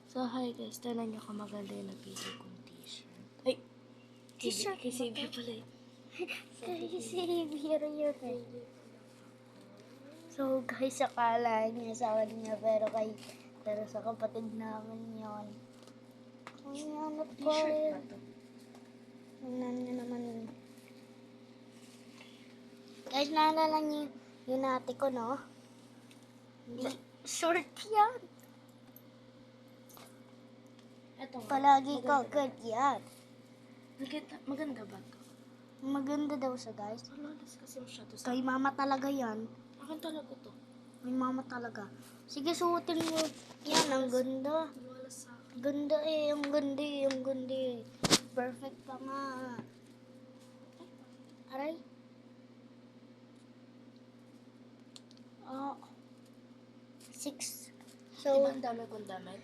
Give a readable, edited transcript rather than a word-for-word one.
So, hi guys. Tanan nyo kung maganda yung napili kong t-shirt. Ay! T-shirt Kay ba Xavier to? pala eh. Kay Xavier yun eh. So guys, akala niya sa kanya pero sa kapatid namin yun. Ay, ano pa T-shirt ba yun? to? Tingnan niyo naman yun. Guys, naalala niyo yung ate ko, no? Short yan. Eto nga. Palagi Maganda ba kagad to? yan. Maganda ba to? Maganda daw siya, guys. Malalas kasi masyado sa Kay mama talaga yan. akin talaga to. May mama talaga. Sige, suotin mo. Yan, ang ganda. Malalas sa akin. Ganda eh, ang ganda eh, ang ganda eh. Perfect pa nga. Aray. Oh. 6. Diba So, ang dami kong damit?